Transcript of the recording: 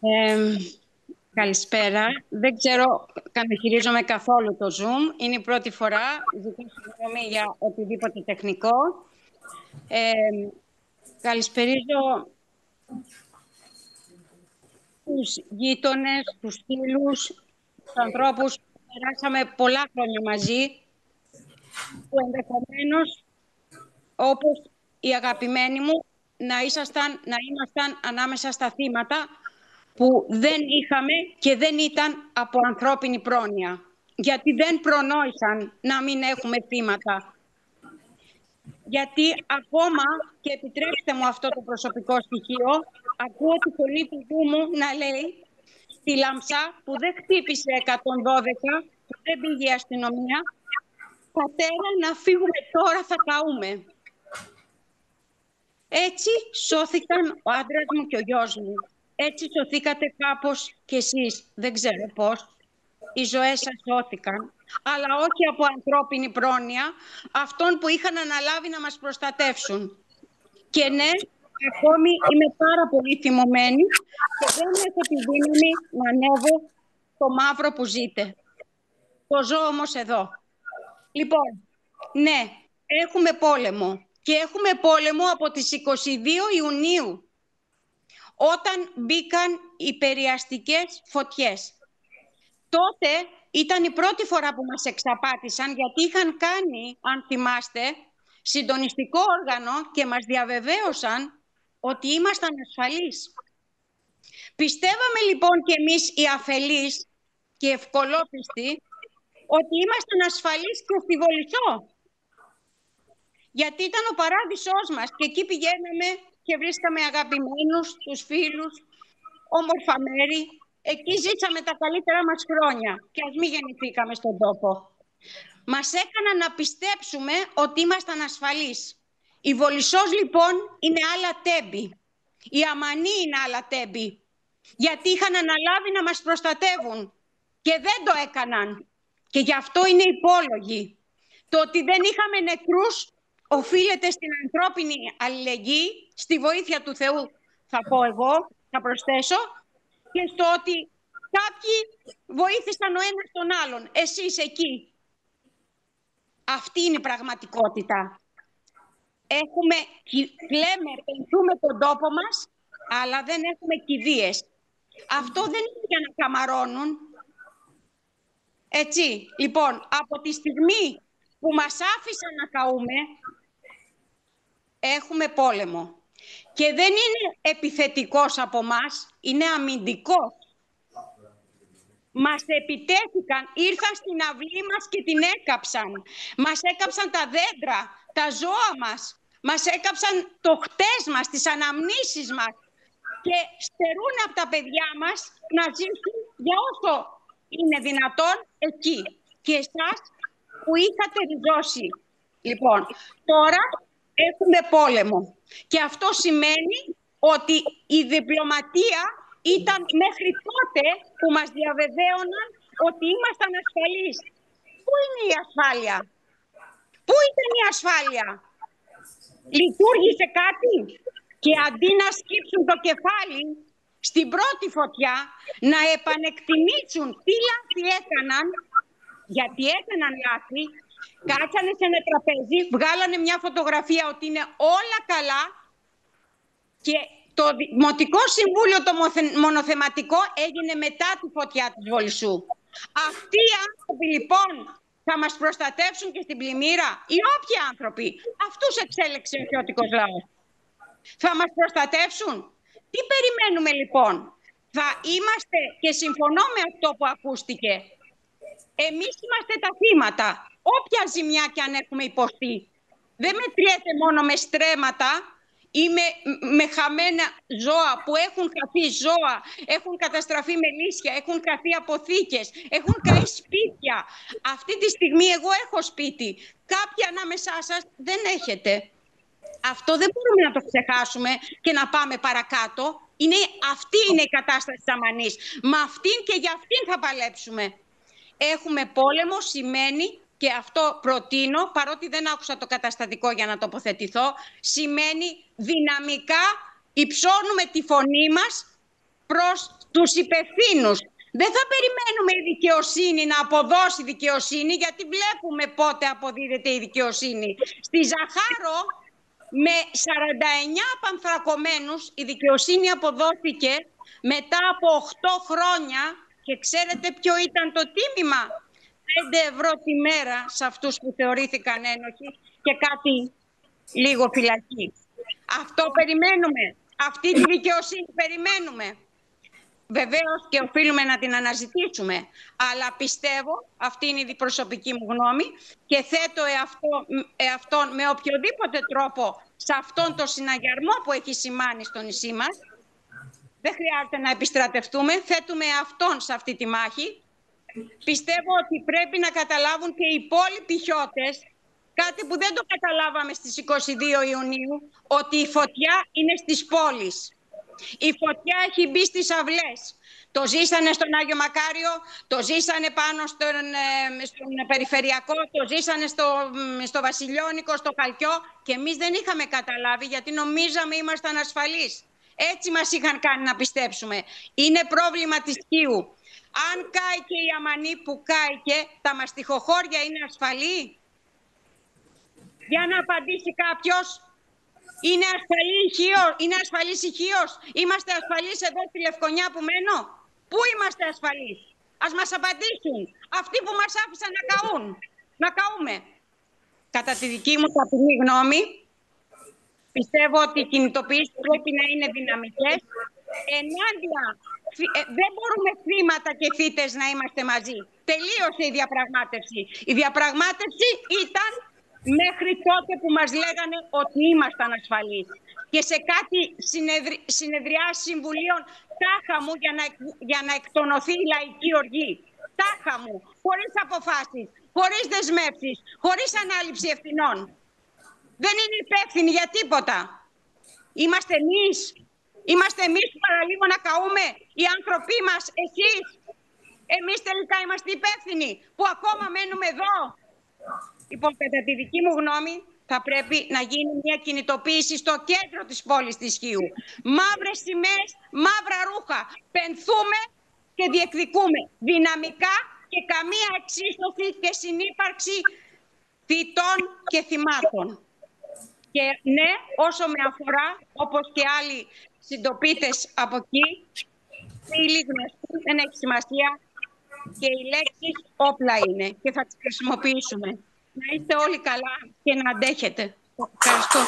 Ε, Καλησπέρα. Δεν ξέρω, χειρίζομαι καθόλου το Zoom. Είναι η πρώτη φορά. Ζητώ συγγνώμη για οτιδήποτε τεχνικό. Καλησπερίζω τους γείτονες, τους φίλους, τους ανθρώπους που περάσαμε πολλά χρόνια μαζί, που ενδεχομένως, όπως οι αγαπημένοι μου, να ήμασταν ανάμεσα στα θύματα που δεν είχαμε και δεν ήταν από ανθρώπινη πρόνοια. Γιατί δεν προνόησαν να μην έχουμε θύματα. Γιατί ακόμα, και επιτρέψτε μου αυτό το προσωπικό στοιχείο, ακούω τη φωνή του γιού μου να λέει στη Λαμψά, που δεν χτύπησε 112, που δεν πήγε η αστυνομία, πατέρα, να φύγουμε τώρα, θα καούμε. Έτσι σώθηκαν ο άντρας μου και ο γιος μου. Έτσι σωθήκατε κάπως κι εσείς, δεν ξέρω πώς. Οι ζωές σας σώθηκαν, αλλά όχι από ανθρώπινη πρόνοια αυτών που είχαν αναλάβει να μας προστατεύσουν. Και ναι, ακόμη είμαι πάρα πολύ θυμωμένη και δεν έχω τη δύναμη να ανέβω το μαύρο που ζείτε. Το ζω όμως εδώ. Λοιπόν, ναι, έχουμε πόλεμο. Και έχουμε πόλεμο από τις 22 Ιουνίου, όταν μπήκαν οι περιαστικές φωτιές. Τότε ήταν η πρώτη φορά που μας εξαπάτησαν, γιατί είχαν κάνει, αν θυμάστε, συντονιστικό όργανο και μας διαβεβαίωσαν ότι ήμασταν ασφαλείς. Πιστεύαμε λοιπόν και εμείς οι αφελείς και ευκολόπιστοι ότι ήμασταν ασφαλείς και στη Βολισσό. Γιατί ήταν ο παράδεισός μας και εκεί πηγαίναμε και βρίσκαμε αγαπημένους, τους φίλους, όμορφα μέρη. Εκεί ζήσαμε τα καλύτερα μας χρόνια και ας μην γεννηθήκαμε στον τόπο. Μας έκαναν να πιστέψουμε ότι ήμασταν ασφαλείς. Η Βολισσός λοιπόν είναι άλλα τέμπη. Η Αμανή είναι άλλα τέμπη. Γιατί είχαν αναλάβει να μας προστατεύουν και δεν το έκαναν. Και γι' αυτό είναι υπόλογοι. Το ότι δεν είχαμε νεκρούς οφείλεται στην ανθρώπινη αλληλεγγύη, στη βοήθεια του Θεού, θα πω εγώ, θα προσθέσω, και στο ότι κάποιοι βοήθησαν ο ένας τον άλλον. Εσείς εκεί. Αυτή είναι η πραγματικότητα. Κλαίμε, πενθούμε τον τόπο μας, αλλά δεν έχουμε κηδείες. Αυτό δεν είναι για να καμαρώνουν. Έτσι, λοιπόν, από τη στιγμή που μας άφησαν να καούμε, έχουμε πόλεμο. Και δεν είναι επιθετικός από μας, είναι αμυντικός. Μας επιτέθηκαν, ήρθαν στην αυλή μας και την έκαψαν. Μας έκαψαν τα δέντρα, τα ζώα μας. Μας έκαψαν το χτες μας, τις αναμνήσεις μας. Και στερούν από τα παιδιά μας να ζήσουν για όσο είναι δυνατόν εκεί. Και εσάς που είχατε ριζώσει. Λοιπόν, τώρα έχουμε πόλεμο. Και αυτό σημαίνει ότι η διπλωματία ήταν μέχρι τότε που μας διαβεβαίωναν ότι ήμασταν ασφαλείς. Πού είναι η ασφάλεια? Πού ήταν η ασφάλεια? Λειτουργήσε κάτι? Και αντί να σκύψουν το κεφάλι στην πρώτη φωτιά, να επανεκτιμήσουν τι λάθη έκαναν, γιατί έκαναν λάθη, κάτσανε σε ένα τραπέζι, βγάλανε μια φωτογραφία ότι είναι όλα καλά και το Δημοτικό Συμβούλιο το μονοθεματικό έγινε μετά τη φωτιά της Βολισσού. Αυτοί οι άνθρωποι λοιπόν θα μας προστατεύσουν και στην πλημμύρα, ή όποιοι άνθρωποι? Αυτούς εξέλεξε ο χιώτικος λαός. Θα μας προστατεύσουν? Τι περιμένουμε λοιπόν? Θα είμαστε, και συμφωνώ με αυτό που ακούστηκε, εμείς είμαστε τα θύματα, όποια ζημιά και αν έχουμε υποστεί. Δεν μετριέται μόνο με στρέμματα ή με χαμένα ζώα που έχουν χαθεί ζώα, έχουν καταστραφεί μελίσια, έχουν χαθεί αποθήκες, έχουν καεί σπίτια. Αυτή τη στιγμή εγώ έχω σπίτι, κάποιοι ανάμεσά σας δεν έχετε. Αυτό δεν μπορούμε να το ξεχάσουμε και να πάμε παρακάτω. Αυτή είναι η κατάσταση της Αμανής. Με αυτήν και για αυτήν θα παλέψουμε. Έχουμε πόλεμο, σημαίνει, και αυτό προτείνω, παρότι δεν άκουσα το καταστατικό για να τοποθετηθώ, σημαίνει δυναμικά υψώνουμε τη φωνή μας προς τους υπευθύνους. Δεν θα περιμένουμε η δικαιοσύνη να αποδώσει δικαιοσύνη, γιατί βλέπουμε πότε αποδίδεται η δικαιοσύνη. Στη Ζαχάρο, με 49 πανθρακωμένους, η δικαιοσύνη αποδόθηκε μετά από 8 χρόνια. Και ξέρετε ποιο ήταν το τίμημα? 5 ευρώ τη μέρα σε αυτούς που θεωρήθηκαν ένοχοι και κάτι λίγο φυλακή. Αυτό περιμένουμε. Αυτή τη δικαιοσύνη περιμένουμε. Βεβαίως και οφείλουμε να την αναζητήσουμε. Αλλά πιστεύω, αυτή είναι η προσωπική μου γνώμη, και θέτω εαυτόν με οποιοδήποτε τρόπο σε αυτόν τον συναγερμό που έχει σημάνει στο νησί μας. Δεν χρειάζεται να επιστρατευτούμε, θέτουμε αυτόν σε αυτή τη μάχη. Πιστεύω ότι πρέπει να καταλάβουν και οι υπόλοιποι χιώτες, κάτι που δεν το καταλάβαμε στις 22 Ιουνίου, ότι η φωτιά είναι στις πόλεις. Η φωτιά έχει μπει στις αυλές. Το ζήσανε στον Άγιο Μακάριο, το ζήσανε πάνω στον Περιφερειακό, το ζήσανε στο Βασιλιώνικο, στο Χαλκιό, και εμείς δεν είχαμε καταλάβει, γιατί νομίζαμε ήμασταν ασφαλείς. Έτσι μας είχαν κάνει να πιστέψουμε. Είναι πρόβλημα της Χίου. Αν κάηκε η Αμανή που κάηκε, τα μαστιχοχώρια είναι ασφαλή? Για να απαντήσει κάποιος. Είναι ασφαλής η Χίος? Είμαστε ασφαλείς εδώ στη Λευκονιά που μένω? Πού είμαστε ασφαλείς? Ας μας απαντήσουν αυτοί που μας άφησαν να καούν. Να καούμε. Κατά τη δική μου ταπεινή γνώμη, πιστεύω ότι οι κινητοποιήσεις πρέπει να είναι δυναμικές. Ενάντια, δεν μπορούμε θύματα και θύτες να είμαστε μαζί. Τελείωσε η διαπραγμάτευση. Η διαπραγμάτευση ήταν μέχρι τότε που μας λέγανε ότι ήμασταν ασφαλείς. Και σε κάτι συνεδριάσεις συμβουλίων, τάχα μου, για να εκτονωθεί η λαϊκή οργή. Τάχα μου, χωρίς αποφάσεις, χωρίς δεσμεύσεις, χωρίς ανάληψη ευθυνών. Δεν είναι υπεύθυνοι για τίποτα. Είμαστε εμείς. Είμαστε εμείς που παραλίγο να καούμε, οι άνθρωποι μας, εσείς. Εμείς τελικά είμαστε υπεύθυνοι που ακόμα μένουμε εδώ. Λοιπόν, κατά τη δική μου γνώμη, θα πρέπει να γίνει μια κινητοποίηση στο κέντρο της πόλης της Χίου. Μαύρες σημαίες, μαύρα ρούχα. Πενθούμε και διεκδικούμε δυναμικά και καμία εξίσωση και συνύπαρξη θητών και θυμάτων. Και ναι, όσο με αφορά, όπως και άλλοι συντοπίτες από εκεί, φίλοι γνωστοί, δεν έχει σημασία, και οι λέξεις όπλα είναι και θα τις χρησιμοποιήσουμε. Να είστε όλοι καλά και να αντέχετε. Ευχαριστώ.